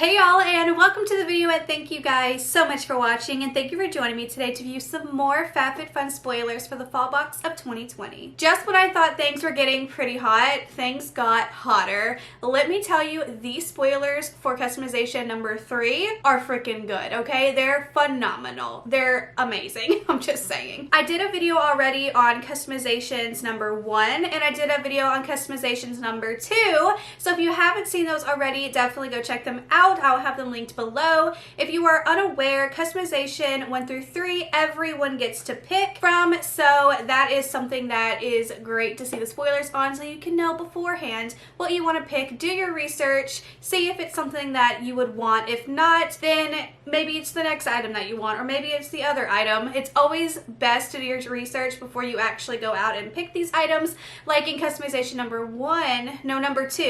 Hey y'all, and welcome to the video, and thank you guys so much for watching, and thank you for joining me today to view some more Fab Fit Fun spoilers for the fall box of 2020. Just when I thought things were getting pretty hot, things got hotter. Let me tell you, these spoilers for customization number 3 are freaking good, okay? They're phenomenal. They're amazing. I'm just saying. I did a video already on customizations number 1, and I did a video on customizations number 2, so if you haven't seen those already, definitely go check them out. I'll have them linked below. If you are unaware, customization 1 through 3, everyone gets to pick from, so that is something that is great to see the spoilers on, so you can know beforehand what you want to pick. Do your research, see if it's something that you would want. If not, then maybe it's the next item that you want, or maybe it's the other item. It's always best to do your research before you actually go out and pick these items. Like in customization number 2.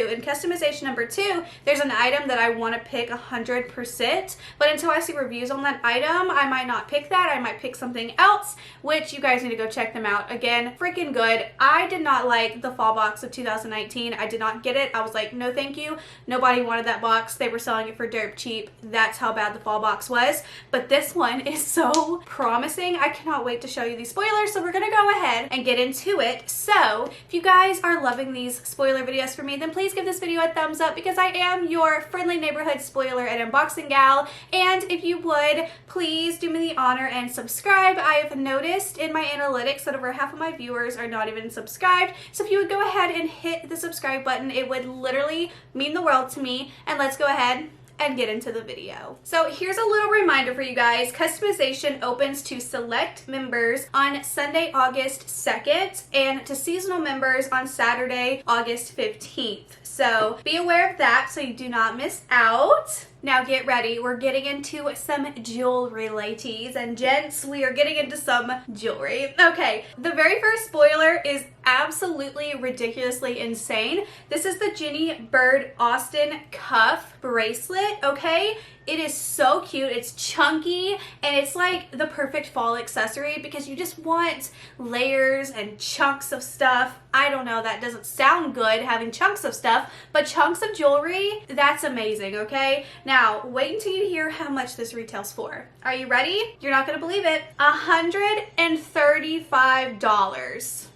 In customization number 2, there's an item that I want to pick 100%, but until I see reviews on that item, I might not pick that. I might pick something else, which you guys need to go check them out. Again, freaking good. I did not like the fall box of 2019. I did not get it. I was like, no thank you. Nobody wanted that box. They were selling it for dirt cheap. That's how bad the fall box was. But this one is so promising. I cannot wait to show you these spoilers, so we're gonna go ahead and get into it. So if you guys are loving these spoiler videos for me, then please give this video a thumbs up, because I am your friendly neighborhood spoiler and unboxing gal. And if you would, please do me the honor and subscribe. I have noticed in my analytics that over half of my viewers are not even subscribed, so if you would go ahead and hit the subscribe button, it would literally mean the world to me. And let's go ahead and get into the video. So here's a little reminder for you guys. Customization opens to select members on Sunday, August 2nd, and to seasonal members on Saturday, August 15th. So be aware of that so you do not miss out. Now get ready. We're getting into some jewelry, ladies and gents. We are getting into some jewelry. Okay, the very first spoiler is absolutely ridiculously insane. This is the Jenny Bird Austin cuff bracelet, okay? It is so cute. It's chunky, and it's like the perfect fall accessory because you just want layers and chunks of stuff. I don't know, that doesn't sound good, having chunks of stuff, but chunks of jewelry, that's amazing, okay? Now, wait until you hear how much this retails for. Are you ready? You're not gonna believe it. $135.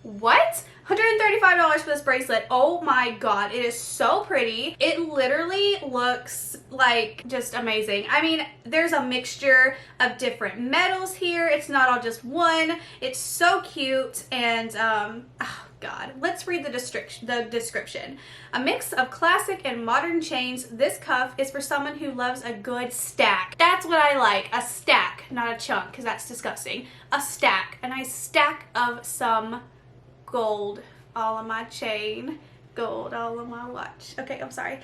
What? $135 for this bracelet. Oh my god, it is so pretty. It literally looks like just amazing. I mean, there's a mixture of different metals here. It's not all just one. It's so cute, and oh god, let's read the description. A mix of classic and modern chains, this cuff is for someone who loves a good stack. That's what I like, a stack, not a chunk, because that's disgusting. A stack, a nice stack of some gold all on my chain, gold all on my watch. Okay, I'm sorry.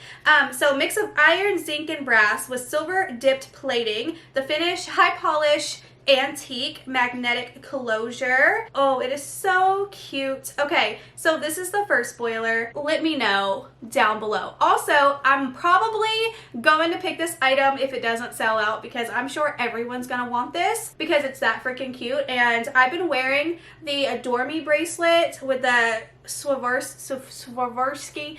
So mix of iron, zinc, and brass with silver dipped plating. The finish, high polish, antique magnetic closure. Oh, it is so cute. Okay, so this is the first spoiler. Let me know down below. Also, I'm probably going to pick this item if it doesn't sell out, because I'm sure everyone's gonna want this because it's that freaking cute. And I've been wearing the Adore Me bracelet with the Swarovski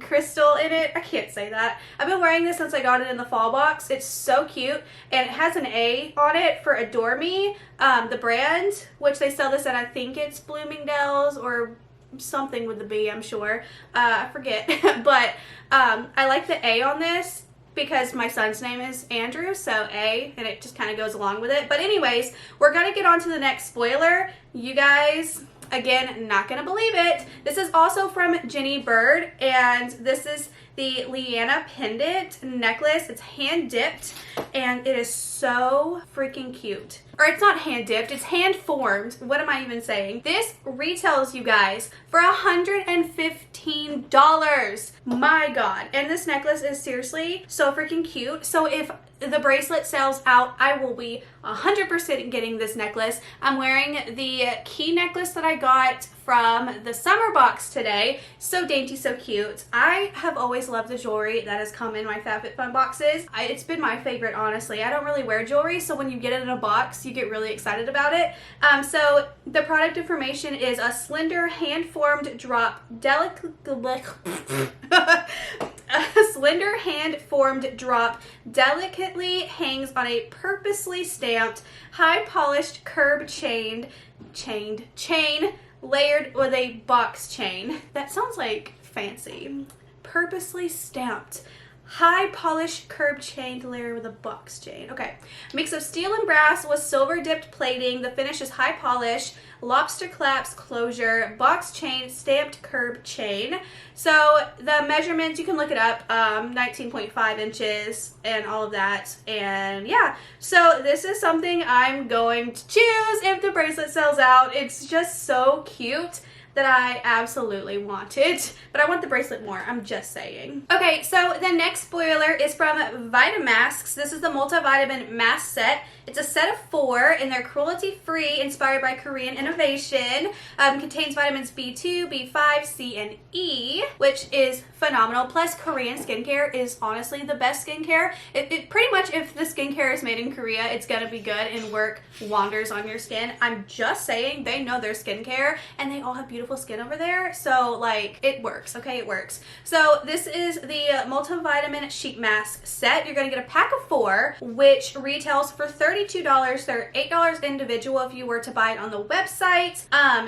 crystal in it. I can't say that. I've been wearing this since I got it in the fall box. It's so cute, and it has an A on it for Adore Me, the brand, which they sell this at, I think it's Bloomingdale's or something with the B, I'm sure. I forget. But I like the A on this because my son's name is Andrew, so A, and it just kind of goes along with it. But anyways, we're gonna get on to the next spoiler. You guys, again, not gonna believe it. This is also from Jenny Bird, and this is the Leanna pendant necklace. It's hand dipped, and it is so freaking cute. Or it's not hand dipped, it's hand formed. What am I even saying? This retails, you guys, for $115. My god. And this necklace is seriously so freaking cute. So if the bracelet sells out, I will be 100% getting this necklace. I'm wearing the key necklace that I got from the summer box today. So dainty, so cute. I have always loved the jewelry that has come in my Fabfitfun boxes. It's been my favorite, honestly. I don't really wear jewelry, so when you get it in a box, you get really excited about it. So the product information is a slender hand-formed drop, delicate blender hand-formed drop delicately hangs on a purposely stamped, high-polished curb chain layered with a box chain. That sounds like fancy. Purposely stamped, high polished curb chain layer with a box chain. Okay. Mix of steel and brass with silver dipped plating. The finish is high polish, lobster clasp closure, box chain, stamped curb chain. So the measurements, you can look it up, 19.5 inches and all of that. And yeah, so this is something I'm going to choose if the bracelet sells out. It's just so cute that I absolutely want it, but I want the bracelet more, I'm just saying. Okay, so the next spoiler is from Vitamasks. This is the multivitamin mask set. It's a set of 4 and they're cruelty-free, inspired by Korean innovation. Contains vitamins B2, B5, C, and E, which is phenomenal. Plus, Korean skincare is honestly the best skincare. It pretty much, if the skincare is made in Korea, it's gonna be good and work wonders on your skin. I'm just saying, they know their skincare and they all have beautiful skin over there. So like, it works, okay? It works. So this is the multivitamin sheet mask set. You're gonna get a pack of 4, which retails for $32. They're $8 individual if you were to buy it on the website.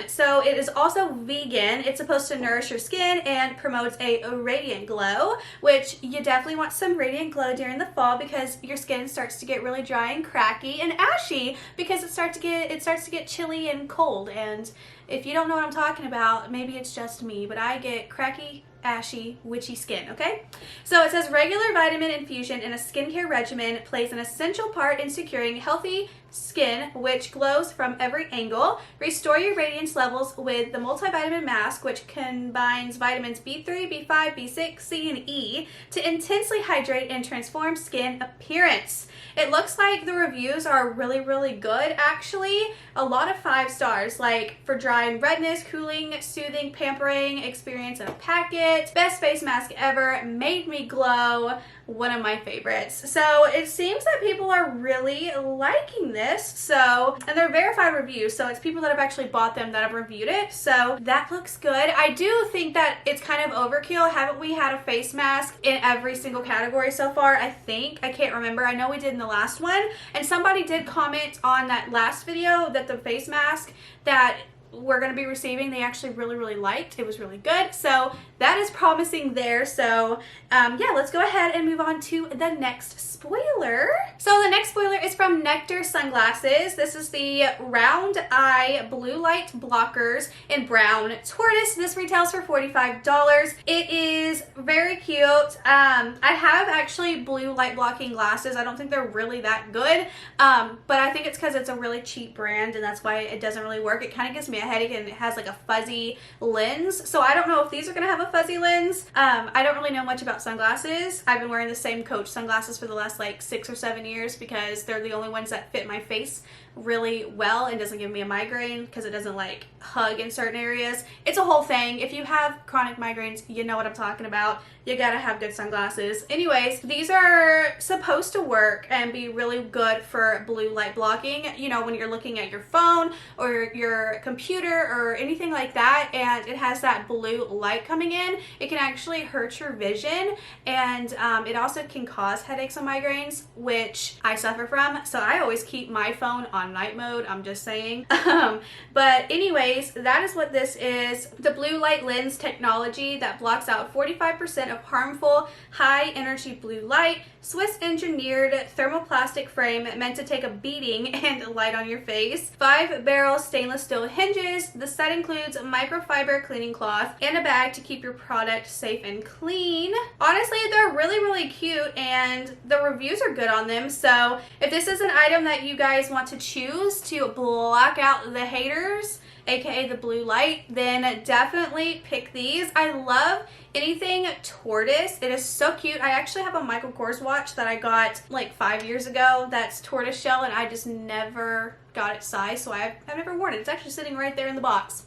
So it is also vegan. It's supposed to nourish your skin and promotes a radiant glow, which you definitely want some radiant glow during the fall because your skin starts to get really dry and cracky and ashy because it starts to get chilly and cold. And if you don't know what I'm talking about, maybe it's just me, but I get cracky, ashy, witchy skin, okay? So it says regular vitamin infusion in a skincare regimen plays an essential part in securing healthy skin which glows from every angle. Restore your radiance levels with the multivitamin mask, which combines vitamins B3, B5, B6, C, and E to intensely hydrate and transform skin appearance. It looks like the reviews are really, really good, actually. A lot of 5 stars, like for dry and redness, cooling, soothing, pampering, experience in a packet, best face mask ever, made me glow, one of my favorites. So it seems that people are really liking this. So, and they're verified reviews, so it's people that have actually bought them that have reviewed it. So that looks good. I do think that it's kind of overkill. Haven't we had a face mask in every single category so far? I think. I can't remember. I know we did in the last one. And somebody did comment on that last video that the face mask that we're going to be receiving, they actually really, really liked. It was really good. So that is promising there. So yeah, let's go ahead and move on to the next spoiler. So the next spoiler is from Nectar Sunglasses. This is the round eye blue light blockers in brown tortoise. This retails for $45. It is very cute. I have actually blue light blocking glasses. I don't think they're really that good, but I think it's because it's a really cheap brand and that's why it doesn't really work. It kind of gives me a headache and it has like a fuzzy lens. So I don't know if these are gonna have a fuzzy lens. I don't really know much about sunglasses. I've been wearing the same Coach sunglasses for the last like 6 or 7 years because they're the only ones that fit my face really well and doesn't give me a migraine because it doesn't like hug in certain areas. It's a whole thing. If you have chronic migraines, you know what I'm talking about. You gotta have good sunglasses. Anyways, these are supposed to work and be really good for blue light blocking, you know, when you're looking at your phone or your computer or anything like that and it has that blue light coming in, it can actually hurt your vision and it also can cause headaches and migraines, which I suffer from. So I always keep my phone on night mode, I'm just saying. But anyways, that is what this is. The blue light lens technology that blocks out 45% of harmful high energy blue light. Swiss engineered thermoplastic frame meant to take a beating and light on your face. 5-barrel stainless steel hinges. The set includes microfiber cleaning cloth and a bag to keep your product safe and clean. Honestly, they're really, really cute and the reviews are good on them. So if this is an item that you guys want to choose to block out the haters, aka the blue light, then definitely pick these. I love anything tortoise. It is so cute. I actually have a Michael Kors watch that I got like 5 years ago that's tortoise shell and I just never got its size, so I've never worn it. It's actually sitting right there in the box.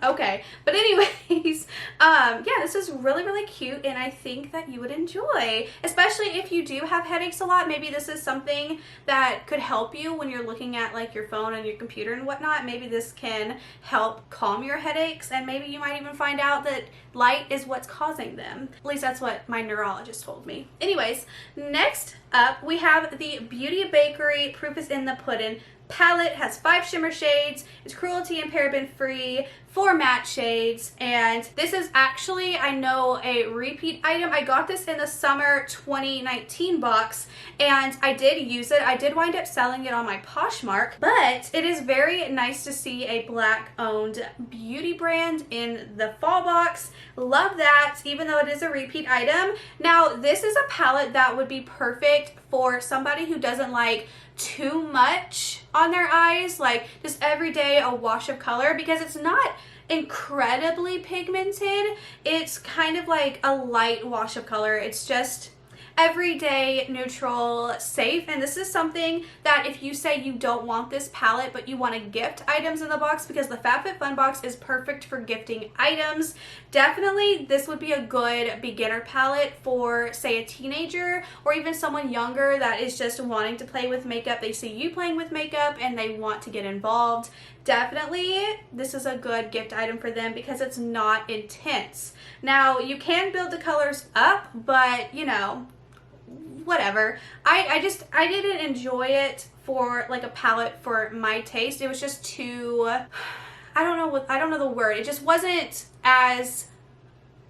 Okay, but anyways, yeah, this is really, really cute, and I think that you would enjoy, especially if you do have headaches a lot. Maybe this is something that could help you when you're looking at like your phone and your computer and whatnot. Maybe this can help calm your headaches, and maybe you might even find out that light is what's causing them. At least that's what my neurologist told me. Anyways, next up we have the Beauty Bakery Proof is in the Pudding palette. Has 5 shimmer shades, it's cruelty and paraben free, 4 matte shades, and this is actually, I know, a repeat item. I got this in the summer 2019 box and I did use it. I did wind up selling it on my Poshmark, but it is very nice to see a Black owned beauty brand in the fall box. Love that, even though it is a repeat item. Now this is a palette that would be perfect for somebody who doesn't like too much on their eyes, like just every day a wash of color, because it's not incredibly pigmented. It's kind of like a light wash of color. It's just everyday, neutral, safe, and this is something that if you say you don't want this palette but you want to gift items in the box, because the FabFitFun box is perfect for gifting items, definitely this would be a good beginner palette for, say, a teenager or even someone younger that is just wanting to play with makeup. They see you playing with makeup and they want to get involved. Definitely this is a good gift item for them because it's not intense. Now you can build the colors up, but you know, whatever. I didn't enjoy it for like a palette for my taste. It was just too, I don't know the word. It just wasn't as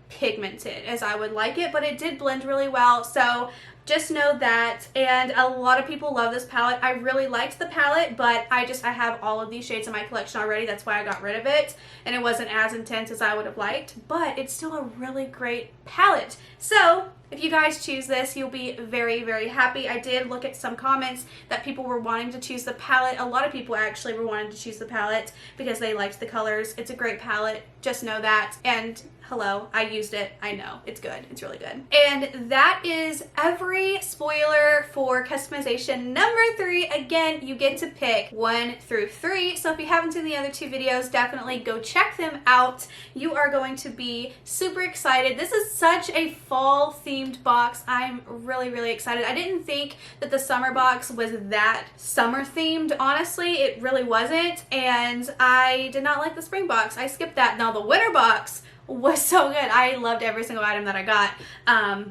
pigmented as I would like it, but it did blend really well. So just know that, and a lot of people love this palette. I really liked the palette, but I have all of these shades in my collection already. That's why I got rid of it, and it wasn't as intense as I would have liked, but it's still a really great palette. So if you guys choose this, you'll be very, very happy. I did look at some comments that people were wanting to choose the palette. A lot of people actually were wanting to choose the palette because they liked the colors. It's a great palette, just know that. And hello, I used it. I know, it's good. It's really good. And that is every spoiler for customization number 3. Again, you get to pick 1 through 3. So if you haven't seen the other 2 videos, definitely go check them out. You are going to be super excited. This is such a fall themed box. I'm really, really excited. I didn't think that the summer box was that summer themed. Honestly, it really wasn't. And I did not like the spring box. I skipped that. Now the winter box was so good. I loved every single item that I got.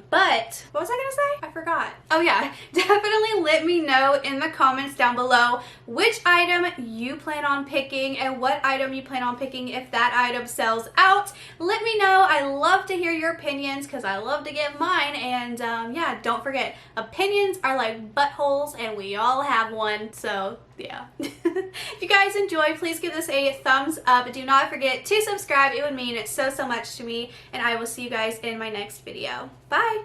But what was I gonna say? I forgot. Oh yeah, definitely let me know in the comments down below which item you plan on picking and what item you plan on picking if that item sells out. Let me know. I love to hear your opinions because I love to get mine. And yeah, don't forget, opinions are like buttholes and we all have one. So yeah. If you guys enjoyed, please give this a thumbs up. Do not forget to subscribe. It would mean so much to me, and I will see you guys in my next video. Bye!